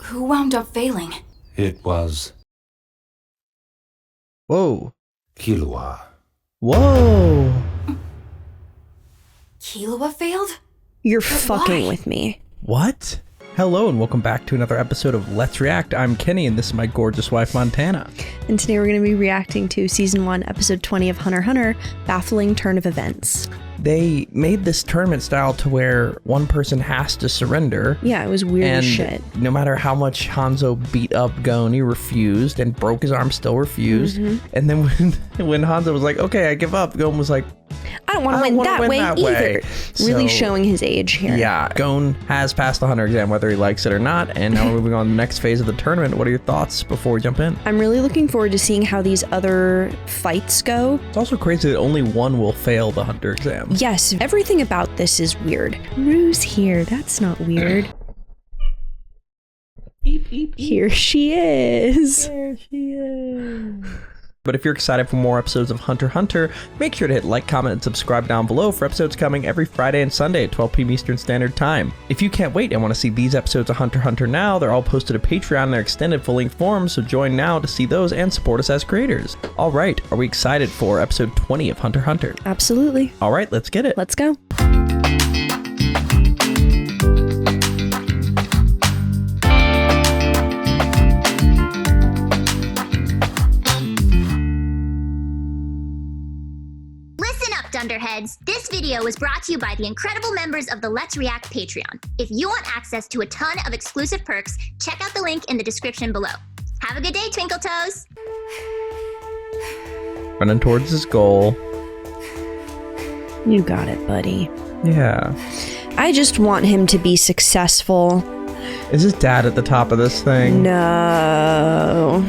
Who wound up failing? It was Whoa. Killua. Whoa. Killua failed? You're But fucking why? with me. What? Hello and welcome back to another episode of Let's React. I'm Kenny and this is my gorgeous wife, Montana. And today we're going to be reacting to Season 1, Episode 20 of HunterxHunter, Baffling Turn of Events. They made this tournament style to where one person has to surrender. Yeah, it was weird And as shit. no matter how much Hanzo beat up Gon, he refused and broke his arm, still refused. And then when Hanzo was like, okay, I give up, Gon was like, I don't want to I win wanna that win way that either. way. Really So- showing his age here. yeah, Gon has passed the Hunter exam, whether he likes it or not. And now we're moving on to the next phase of the tournament. What are your thoughts before we jump in? I'm really looking forward to seeing how these other fights go. It's also crazy that only one will fail the Hunter exam. Yes, everything about this is weird. Rue's here. That's not weird. Here she is. There she is. But if you're excited for more episodes of HunterxHunter, make sure to hit like, comment, and subscribe down below for episodes coming every Friday and Sunday at 12 p.m. Eastern Standard Time. If you can't wait and want to see these episodes of HunterxHunter now, they're all posted to Patreon in their extended full-length form, so join now to see those and support us as creators. All right, are we excited for episode 20 of HunterxHunter? Absolutely. All right, let's get it. Let's go. Listen up, Dunderheads! This video was brought to you by the incredible members of the Let's React Patreon. If you want access to a ton of exclusive perks, check out the link in the description below. Have a good day, Twinkle Toes! Running towards his goal. You got it, buddy. Yeah. I just want him to be successful. Is his dad at the top of this thing? No.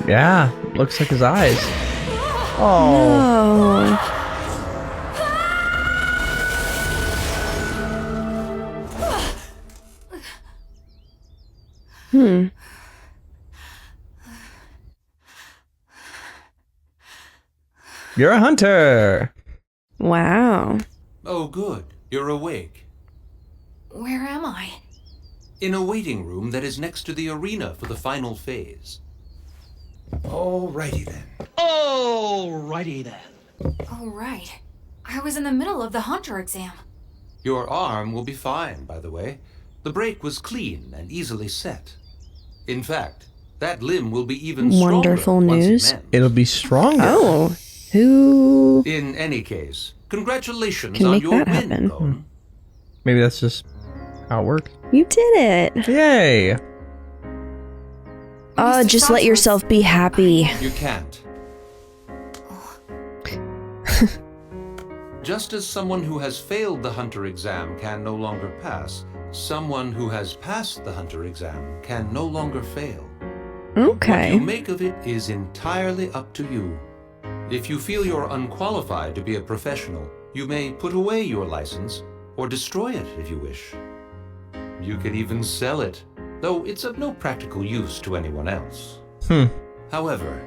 Yeah, looks like his eyes. Oh. Oh. You're a hunter. Wow. Oh, good. You're awake. Where am I? In a waiting room that is next to the arena for the final phase. Alrighty then. Alrighty then. Oh, right. I was in the middle of the Hunter exam. Your arm will be fine, by the way. The break was clean and easily set. In fact, that limb will be even stronger Wonderful once it news. mends. It'll be stronger. Oh. Who? In any case, congratulations Can on make your that win, happen. Gon. Maybe that's just how it works. You did it. Yay! Oh, Mr. just let Santos. yourself be happy. You can't. Just as someone who has failed the Hunter exam can no longer pass, someone who has passed the Hunter exam can no longer fail. What Okay. you make of it is entirely up to you. If you feel you're unqualified to be a professional, you may put away your license or destroy it if you wish. You can even sell it, though it's of no practical use to anyone else. However,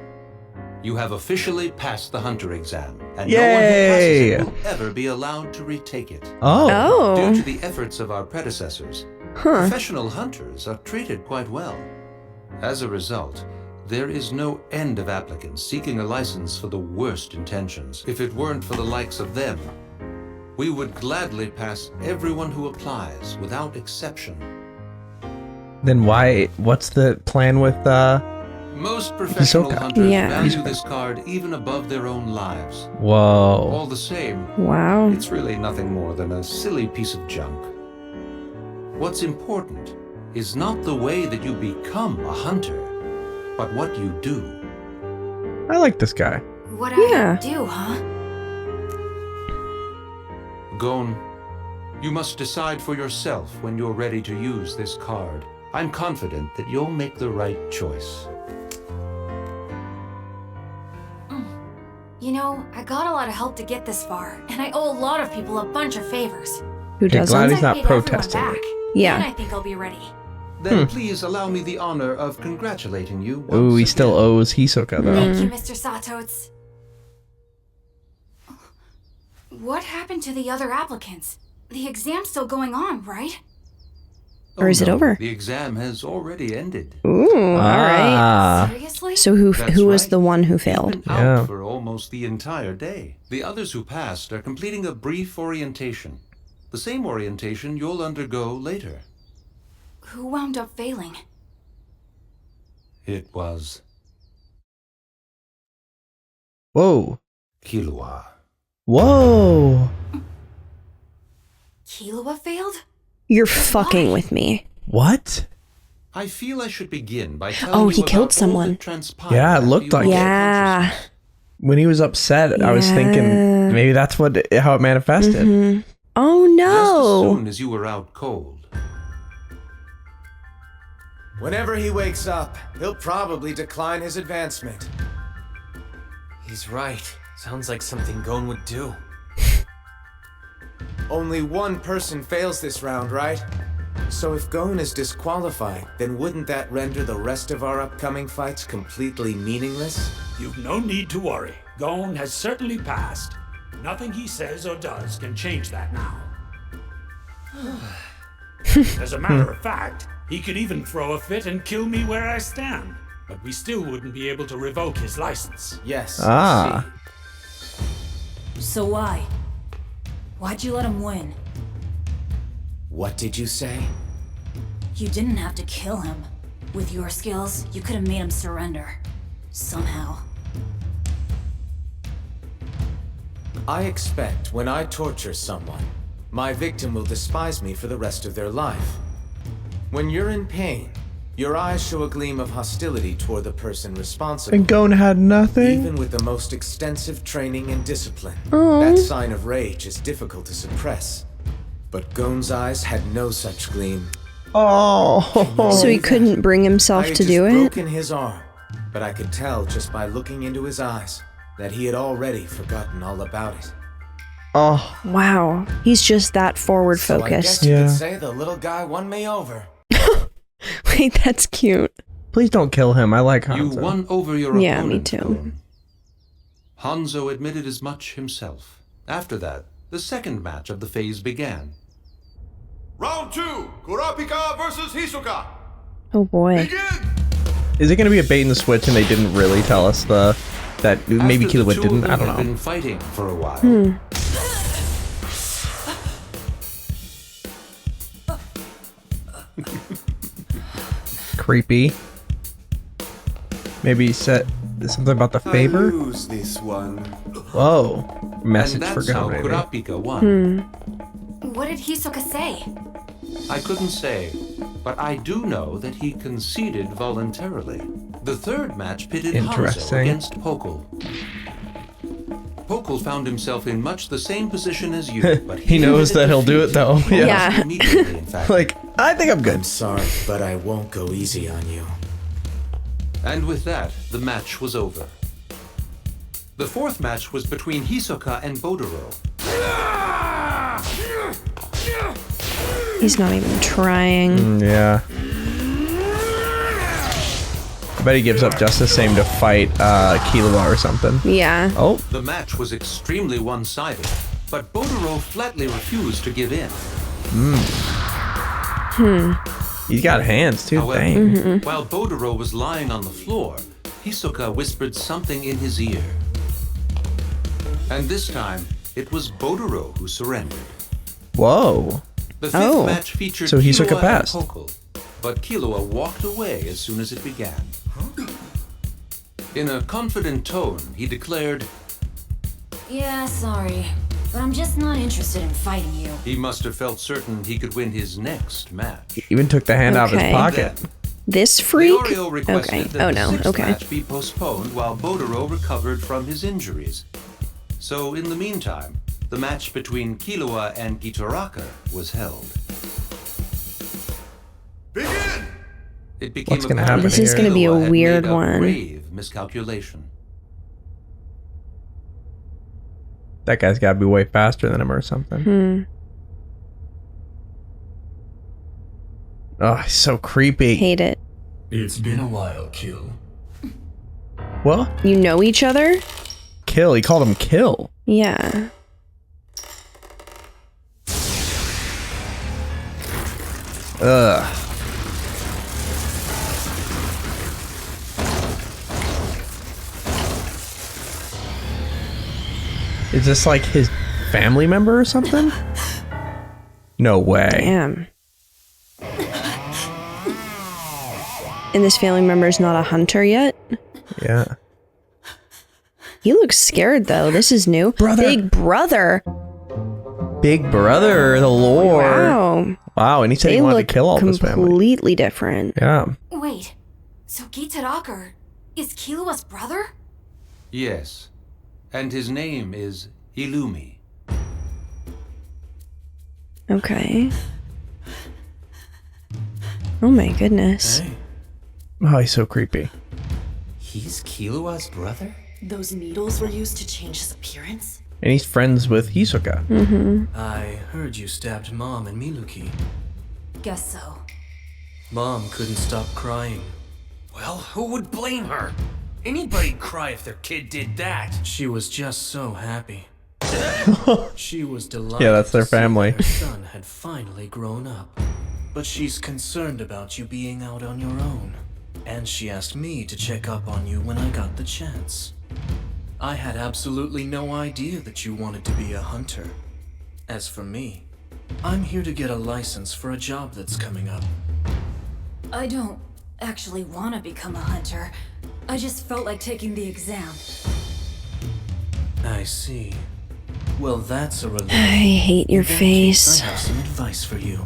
you have officially passed the Hunter exam, and no one who Yay! passes it will ever be allowed to retake it. Oh. Due Oh. to the efforts of our predecessors, Huh. professional hunters are treated quite well. As a result, there is no end of applicants seeking a license for the worst intentions. If it weren't for the likes of them, we would gladly pass everyone who applies without exception. Then why? What's the plan with Most professional Hisoka. hunters Yeah. value Hisoka. this card even above their own lives. Whoa. All the same, Wow. it's really nothing more than a silly piece of junk. What's important is not the way that you become a hunter, but what you do. I like this guy. What Yeah. I do, huh? Gon, you must decide for yourself when you're ready to use this card. I'm confident that you'll make the right choice. You know, I got a lot of help to get this far, and I owe a lot of people a bunch of favors. Who Okay, doesn't? glad Once he's I not paid everyone protesting. back, Yeah. then I think I'll be ready. Then please allow me the honor of congratulating you. Ooh, once he still again. owes Hisoka though. Thank you, Mr. Satotes. What happened to the other applicants? The exam's still going on, right? Or is it over? The exam has already ended. Ooh, all right. Seriously? So who That's was right. the one who You've failed? been out Yeah. for almost the entire day. The others who passed are completing a brief orientation. The same orientation you'll undergo later. Who wound up failing? It was Whoa. Killua. Whoa. Killua failed? You're fucking with me. What? I feel I should begin by telling Oh, you he about killed all that someone. transpired Yeah, it after looked you like it. lost Yeah. consciousness. When he was upset, I was Yeah. thinking maybe that's how it manifested. Mhm. Oh Just as no. soon as you were out cold. Whenever he wakes up, he'll probably decline his advancement. He's right. Sounds like something Gon would do. Only one person fails this round, right? So if Gon is disqualified, then wouldn't that render the rest of our upcoming fights completely meaningless? You've no need to worry. Gon has certainly passed. Nothing he says or does can change that now. As a matter of fact, he could even throw a fit and kill me where I stand. But we still wouldn't be able to revoke his license. Yes. Ah. see. So why? Why'd you let him win? What did you say? You didn't have to kill him. With your skills, you could have made him surrender. Somehow. I expect when I torture someone, my victim will despise me for the rest of their life. When you're in pain, your eyes show a gleam of hostility toward the person responsible. And Gon had nothing? Even with the most extensive training and discipline, Oh. that sign of rage is difficult to suppress. But Gon's eyes had no such gleam. Oh. So he couldn't bring himself I had to just do it? broken his arm, but I could tell just by looking into his eyes that he had already forgotten all about it. Oh. Wow. He's just that forward So I focused. guess you Yeah. could say the little guy won me over. Wait, that's cute. Please don't kill him. I like You Hanzo. won over your Yeah, me opponent, too. Gon. Hanzo admitted as much himself. After that, the second match of the phase began. Round 2, Kurapika versus Hisoka. Oh boy. Begin! Is it going to be a bait and the switch and they didn't really tell us that maybe After the Killua two of didn't? them I don't had know. been fighting for a while. Creepy. Maybe he said something about the favor? lose this one. Whoa. Message And for that's how Gon, maybe. Kurapika won. What did Hisoka say? I couldn't say, but I do know that he conceded voluntarily. The third match pitted Hanzo Interesting. against Pokol. Pokol found himself in much the same position as you, but He knows admitted that he'll do it, defeat though. almost Yeah. immediately, in fact. Like, I think I'm good. I'm sorry, but I won't go easy on you. And with that, the match was over. The fourth match was between Hisoka and Bodoro. He's not even trying. Yeah. I bet he gives up just the same to fight Killua or something. Yeah. Oh, The match was extremely one-sided, but Bodoro flatly refused to give in. he's got hands too. However, Dang. while Bodoro was lying on the floor, Hisoka whispered something in his ear. And this time, it was Bodoro who surrendered. Whoa. The fifth Oh. match featured So Hisoka Killua passed. and Pokol, but Killua walked away as soon as it began. In a confident tone, he declared Yeah, sorry. But I'm just not interested in fighting you. he must have felt certain he could win his next match. Even took the hand out of his Okay. pocket. Then, This freak? Leorio requested Okay. that Oh the no. sixth Okay. match be postponed while Bodoro recovered from his injuries. So in the meantime, the match between Killua and Gitoraka was held. Begin! It became What's gonna apparent happen This is that gonna be a Killua had weird made a one. grave miscalculation. That guy's got to be way faster than him or something. Oh, he's so creepy. Hate it. It's been a while, Kill. Well, You know each other? Kill. He called him Kill. Yeah. Ugh. Is this like his family member or something? No way. Damn. And this family member is not a hunter yet? Yeah. He looks scared though. This is new. Brother. Big brother. Big brother, the Lord. Wow. Wow, and he said he wanted to kill all this family. Completely different. Yeah. Wait, so Gitarakar is Killua's brother? Yes. And his name is Illumi. Okay. Oh my goodness. Hey, Oh, he's so creepy. he's Killua's brother? Those needles were used to change his appearance? And he's friends with Hisoka. Mm-hmm. I heard you stabbed Mom and Miluki. Guess so. Mom couldn't stop crying. Well, who would blame her? Anybody'd cry if their kid did that. She was just so happy. She was delighted. Yeah, that's their to see family. that her son had finally grown up. But she's concerned about you being out on your own. And she asked me to check up on you when I got the chance. I had absolutely no idea that you wanted to be a hunter. As for me, I'm here to get a license for a job that's coming up. I don't actually want to become a hunter. I just felt like taking the exam. I see. Well, that's a relief. I hate your In that case, face. I have some advice for you.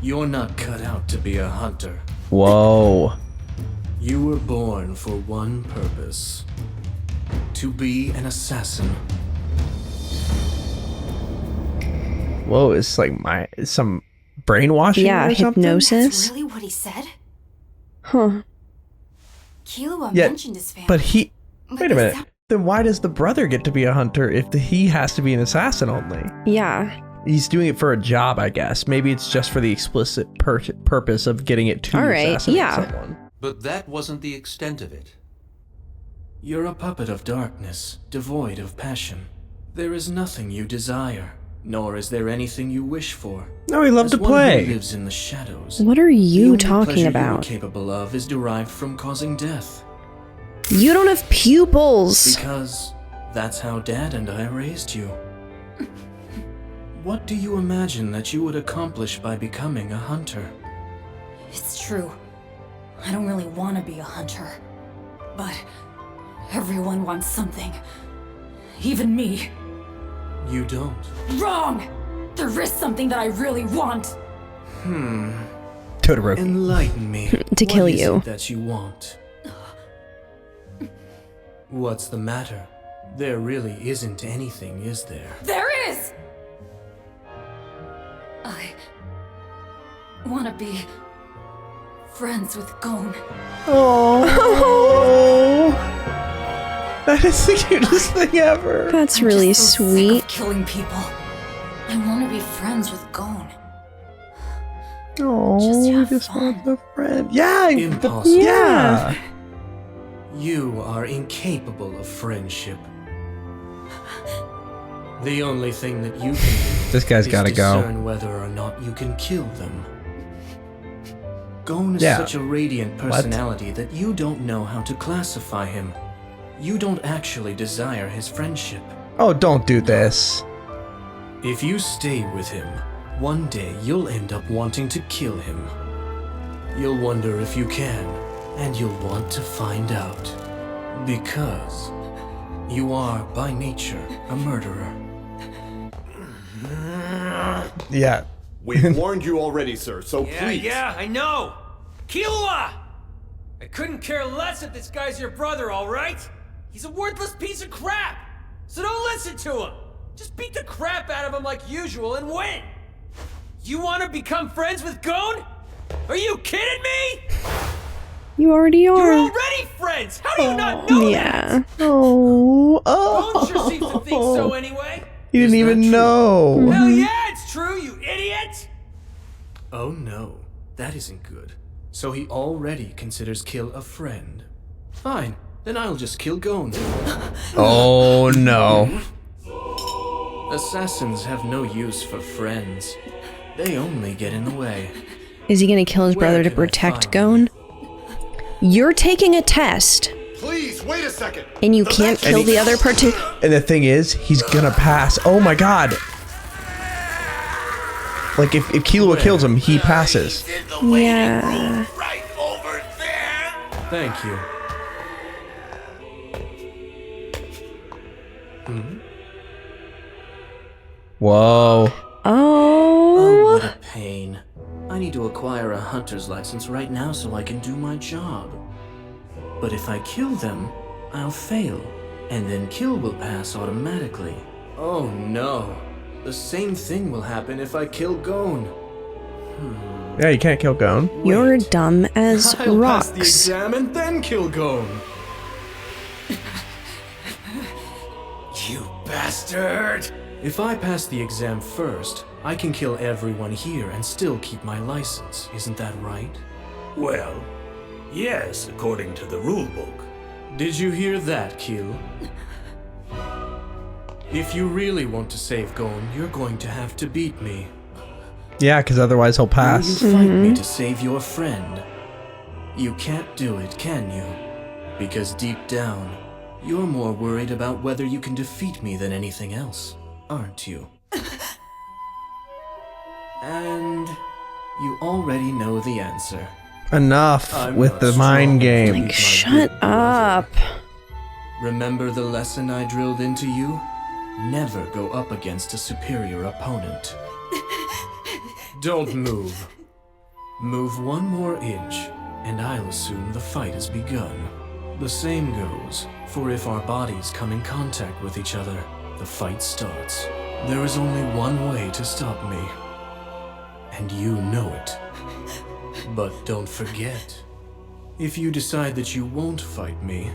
You're not cut out to be a hunter. Whoa. You were born for one purpose. To be an assassin. Whoa, it's like some brainwashing Yeah, or something? hypnosis. That's really what he said? Huh. Killua Yeah, mentioned his family. But he... But Wait a this minute. sound- Then why does the brother get to be a hunter if he has to be an assassin only? Yeah. He's doing it for a job, I guess. Maybe it's just for the explicit purpose of getting it to All right, assassinate yeah. someone. But that wasn't the extent of it. You're a puppet of darkness, devoid of passion. There is nothing you desire, nor is there anything you wish for. No, he loved As to one play. who lives in the shadows. What are the you only talking pleasure about? you're capable of is derived from causing death. You don't have pupils. Because that's how Dad and I raised you. What do you imagine that you would accomplish by becoming a hunter? It's true. I don't really want to be a hunter. But everyone wants something. Even me. You don't. Wrong! There is something that I really want. Todoroki. Enlighten me. To kill What is you. it that you want? What's the matter? There really isn't anything, is there? There is! I want to be friends with Gon. Oh. That is the cutest thing ever. That's I'm really just so sick sweet. of killing people. I want to be friends with Gon. Oh, Just he have just fun. wants a friend. Yeah. Impossible. Yeah. You are incapable of friendship. The only thing that you can do This guy's is gotta go. discern whether or not you can kill them. Gon is Yeah. such a radiant personality that you don't know how to classify him. You don't actually desire his friendship. Oh, don't do this. If you stay with him, one day you'll end up wanting to kill him. You'll wonder if you can, and you'll want to find out. Because you are, by nature, a murderer. Yeah. We've warned you already, sir, so please. Yeah, I know! Killua! I couldn't care less if this guy's your brother, alright? He's a worthless piece of crap! So don't listen to him! Just beat the crap out of him like usual and win! You wanna become friends with Gon? Are you kidding me? You already You're are. already friends! How do you not know Yeah. that? Oh. Gon sure seems to think so anyway! He didn't Is that even true? know. Hell yeah, it's true, you idiot! Oh no, that isn't good. So he already considers Kill a friend. Fine, then I'll just kill Gon. Oh no. Assassins have no use for friends. They only get in the way. Is he gonna kill his brother to protect Gon? You're taking a test. Please, wait a second. And you can't kill the other And the thing is, he's gonna pass. Oh my god. Like, if Killua kills him, he passes. Yeah. Right over there. Thank you. Whoa. Oh. What a pain. I need to acquire a hunter's license right now so I can do my job. But if I kill them, I'll fail, and then kill will pass automatically. Oh no. The same thing will happen if I kill Gon. Yeah, you can't kill Gon. You're dumb as I'll rocks. pass the exam and then kill Gon. You bastard! If I pass the exam first, I can kill everyone here and still keep my license. Isn't that right? Well, yes, according to the rulebook. Did you hear that, Kill? If you really want to save Gon, you're going to have to beat me. Yeah, because otherwise he'll pass. Will you fight me to save your friend? You can't do it, can you? Because deep down, you're more worried about whether you can defeat me than anything else, aren't you? And you already know the answer. Enough with the mind game. Like, shut up. Remember the lesson I drilled into you? Never go up against a superior opponent. Don't move. Move one more inch, and I'll assume the fight has begun. The same goes for if our bodies come in contact with each other, the fight starts. There is only one way to stop me, and you know it. But don't forget, if you decide that you won't fight me,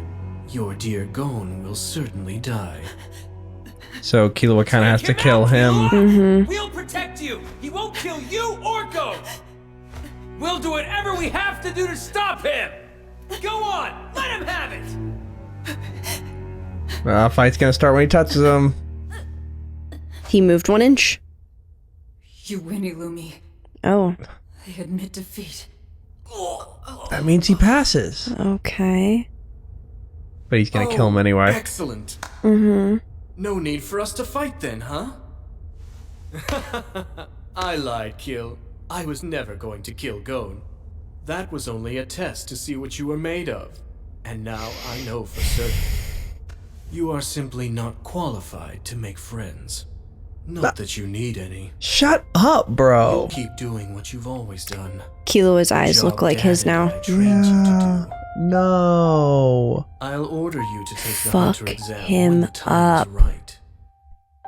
your dear Gon will certainly die. So Killua kind of has to kill him. We'll protect you. He won't kill you or Gon. We'll do whatever we have to do to stop him. Go on, let him have it. Fight's gonna start when he touches him. He moved 1 inch. You win, Illumi. Oh. I admit defeat. That means he passes. Okay. But he's gonna kill him anyway. Excellent. Mm-hmm. No need for us to fight then, huh? I lied, Kill. I was never going to kill Gon. That was only a test to see what you were made of. And now I know for certain. You are simply not qualified to make friends. Not that you need any. Shut up, bro. You'll keep doing what you've always done. Killua's eyes look like his now. Yeah. No. I'll order you to take the Fuck hunter exam him when the time up. is right.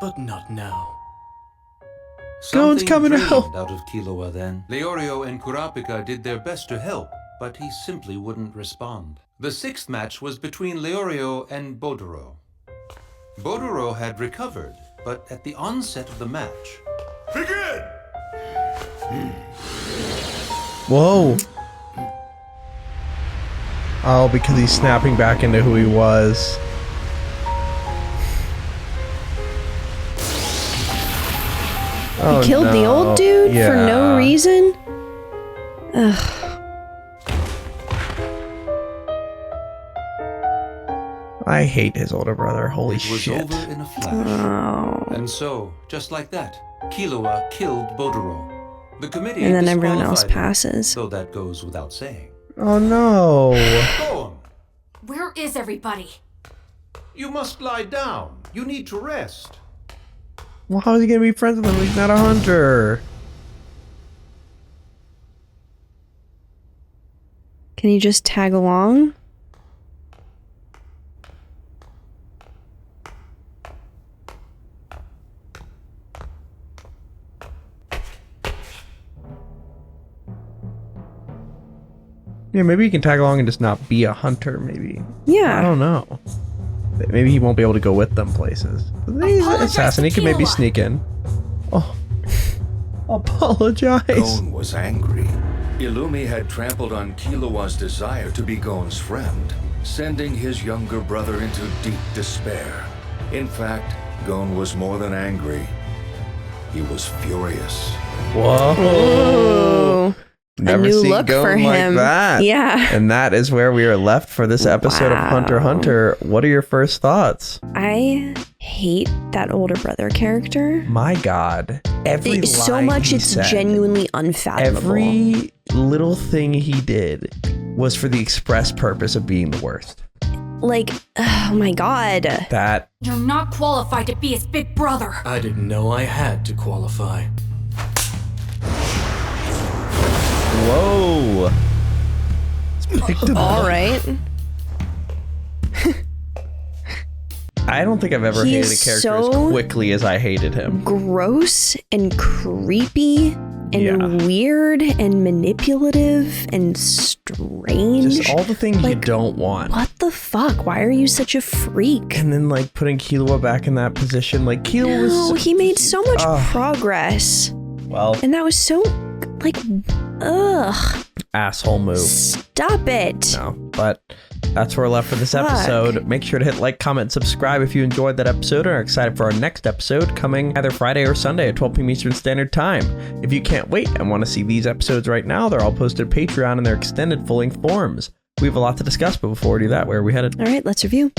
But not now. Gon's coming drained out. out of Killua then. Leorio and Kurapika did their best to help, but he simply wouldn't respond. The 6th match was between Leorio and Bodoro. Bodoro had recovered, but at the onset of the match... Begin! Whoa. Oh, because he's snapping back into who he was. Oh, He killed the old dude for no reason? Ugh. I hate his older brother. Holy It was shit. over in a flash. Oh. And so, just like that, Killua killed Bodoro. The committee And then everyone else disqualified him, passes. so that goes without saying. Oh no. Go on. Where is everybody? You must lie down. You need to rest. Well, how is he gonna be friends with him? He's not a hunter. Can you just tag along? Yeah, maybe he can tag along and just not be a hunter, maybe. Yeah. I don't know. Maybe he won't be able to go with them places. He's an assassin, he can maybe sneak in. Oh. Apologize. Gon was angry. Illumi had trampled on Killua's desire to be Gon's friend, sending his younger brother into deep despair. In fact, Gon was more than angry. He was furious. Whoa. Never new seen look Gon for like him. that. Yeah. And that is where we are left for this episode of Hunter x Hunter. What are your first thoughts? I hate that older brother character. My God. Every It's so line much, he it's said, genuinely unfathomable. every little thing he did was for the express purpose of being the worst. Like, oh my God. That You're not qualified to be his big brother. I didn't know I had to qualify. whoa. All right. I don't think I've ever He hated a is character as so quickly as I hated him. Gross and creepy and weird and manipulative and strange. Just all the things you don't want. What the fuck? Why are you such a freak? And then like putting Killua back in that position. Like Killua was... No, he made so much progress. Well... And that was so, like, ugh. Asshole move. Stop it. No, but that's where we're left for this episode. Make sure to hit like, comment, and subscribe if you enjoyed that episode and are excited for our next episode coming either Friday or Sunday at 12 p.m. Eastern Standard Time. If you can't wait and want to see these episodes right now, they're all posted to Patreon in their extended full-length forms. We have a lot to discuss, but before we do that, where are we headed? All right, let's review.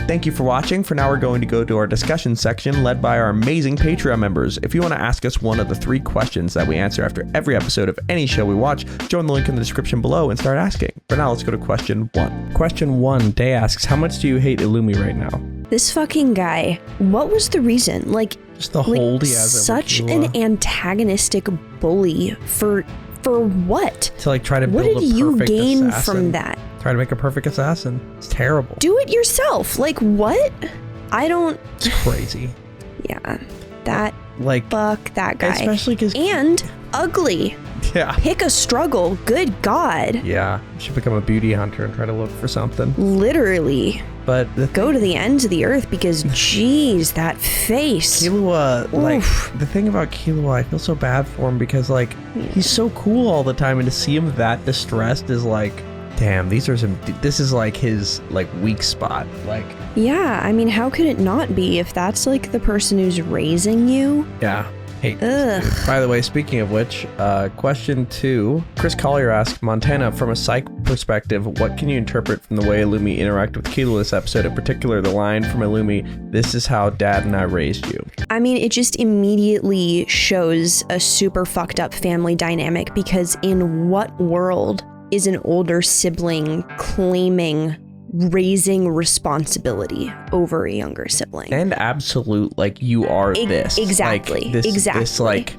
Thank you for watching. For now, we're going to go to our discussion section led by our amazing Patreon members. If you want to ask us one of the 3 questions that we answer after every episode of any show we watch, join the link in the description below and start asking. For now, let's go to question 1. Question 1, Day asks, how much do you hate Illumi right now? This fucking guy, what was the reason? Like, just the hold he has over such Killua. an antagonistic bully for what? To like try to what build did a you perfect gain assassin. from that? Try to make a perfect assassin. It's terrible. Do it yourself. Like, what? I don't... It's crazy. Yeah. That... Like... Fuck that guy. Especially because... And ugly. Yeah. Pick a struggle. Good God. Yeah. You should become a beauty hunter and try to look for something. Literally. But... Go to the ends of the earth because, geez, that face. Killua, like, the thing about Killua, I feel so bad for him because, like, he's so cool all the time, and to see him that distressed is like... Damn, this is like his like weak spot. Like, yeah, I mean, how could it not be if that's like the person who's raising you? Yeah. Hey, by the way, speaking of which, question 2, Chris Collier asked, Montana, from a psych perspective, what can you interpret from the way Illumi interact with Killua this episode, in particular the line from Illumi, "This is how Dad and I raised you"? I mean, it just immediately shows a super fucked up family dynamic, because in what world is an older sibling claiming raising responsibility over a younger sibling? And absolute, like, you are this. Exactly. Like, this, exactly. This, like,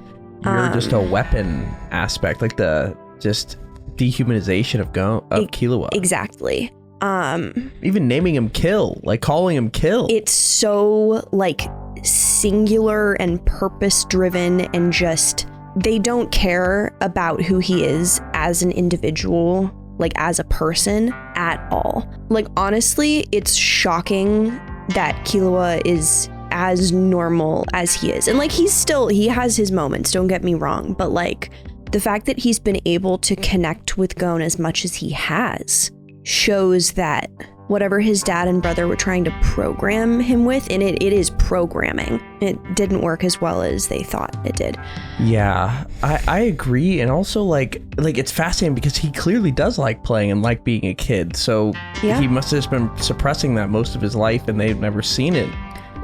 you're just a weapon aspect, like the just dehumanization of Killua. Exactly. Even naming him Kill, like calling him Kill. It's so, like, singular and purpose driven, and just... They don't care about who he is as an individual, like as a person at all. Like, honestly, it's shocking that Killua is as normal as he is. And like, he has his moments, don't get me wrong, but like the fact that he's been able to connect with Gon as much as he has shows that whatever his dad and brother were trying to program him with, and it is programming, it didn't work as well as they thought it did. Yeah, I agree. And also like it's fascinating because he clearly does like playing and like being a kid, so yeah. He must have just been suppressing that most of his life and they've never seen it.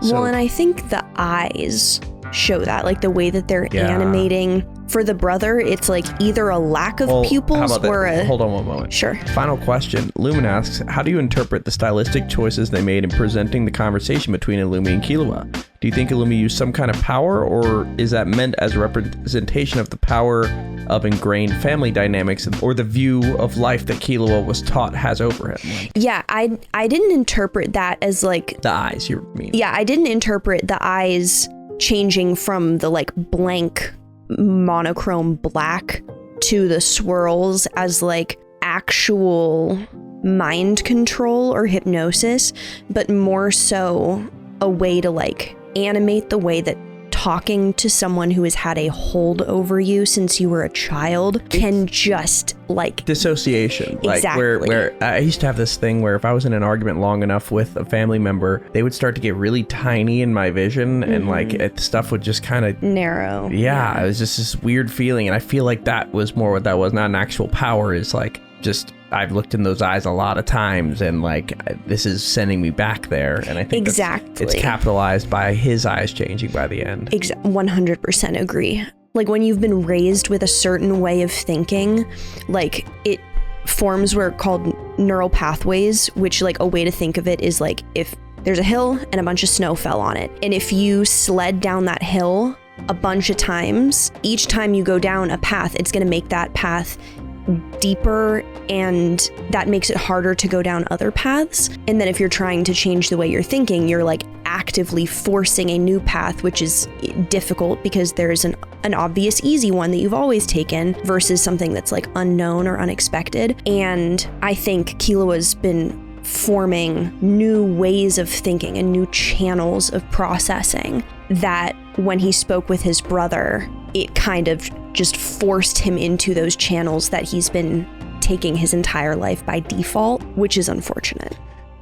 Well, and I think the eyes show that, like the way that they're animating. For the brother, it's like either a lack of pupils or a... Hold on one moment. Sure. Final question. Lumen asks, how do you interpret the stylistic choices they made in presenting the conversation between Illumi and Killua? Do you think Illumi used some kind of power, or is that meant as a representation of the power of ingrained family dynamics, or the view of life that Killua was taught has over him? Like, yeah, I didn't interpret that as like... The eyes, you mean? Yeah, I didn't interpret the eyes changing from the like blank monochrome black to the swirls as like actual mind control or hypnosis, but more so a way to like animate the way that talking to someone who has had a hold over you since you were a child can just like dissociation. Exactly. Like where I used to have this thing where if I was in an argument long enough with a family member, they would start to get really tiny in my vision and like stuff would just kind of narrow. Yeah, it was just this weird feeling, and I feel like that was more what that was, not an actual power. Is like just I've looked in those eyes a lot of times, and like this is sending me back there, and I think exactly it's capitalized by his eyes changing by the end. 100% agree. Like when you've been raised with a certain way of thinking, like it forms what are called neural pathways, which like a way to think of it is like if there's a hill and a bunch of snow fell on it, and if you sled down that hill a bunch of times, each time you go down a path, it's going to make that path deeper, and that makes it harder to go down other paths. And then if you're trying to change the way you're thinking, you're like actively forcing a new path, which is difficult because there's an obvious easy one that you've always taken versus something that's like unknown or unexpected. And I think Killua's been forming new ways of thinking and new channels of processing that when he spoke with his brother, it kind of just forced him into those channels that he's been taking his entire life by default, which is unfortunate.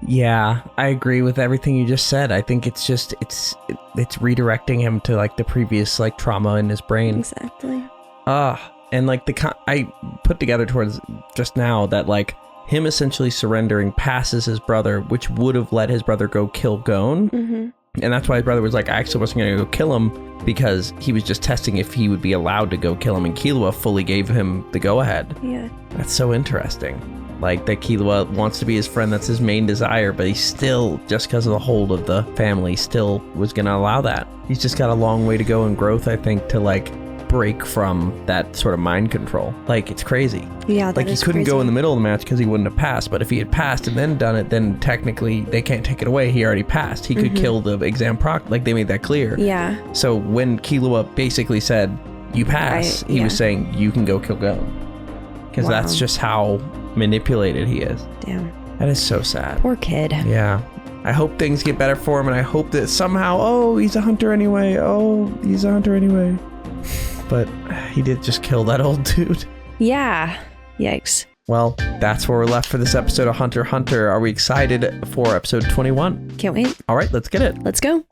Yeah, I agree with everything you just said. I think it's just it's redirecting him to like the previous like trauma in his brain. Exactly. And like I put together towards just now that like him essentially surrendering passes his brother, which would have let his brother go kill Gon. And that's why his brother was like, I actually wasn't going to go kill him because he was just testing if he would be allowed to go kill him. And Killua fully gave him the go-ahead. Yeah. That's so interesting. Like that Killua wants to be his friend. That's his main desire. But he still, just because of the hold of the family, still was going to allow that. He's just got a long way to go in growth, I think, to like break from that sort of mind control. Like it's crazy. Yeah, like he couldn't go in the middle of the match because he wouldn't have passed, but if he had passed and then done it, then technically they can't take it away. He already passed. He could kill the exam proc, like they made that clear. Yeah. So when Killua basically said you pass, he was saying you can go kill Gon, because that's just how manipulated he is. Damn, that is so sad. Poor kid. Yeah, I hope things get better for him, and I hope that somehow he's a hunter anyway. But he did just kill that old dude. Yeah. Yikes. Well, that's where we're left for this episode of Hunter x Hunter. Are we excited for episode 21? Can't wait. All right, let's get it. Let's go.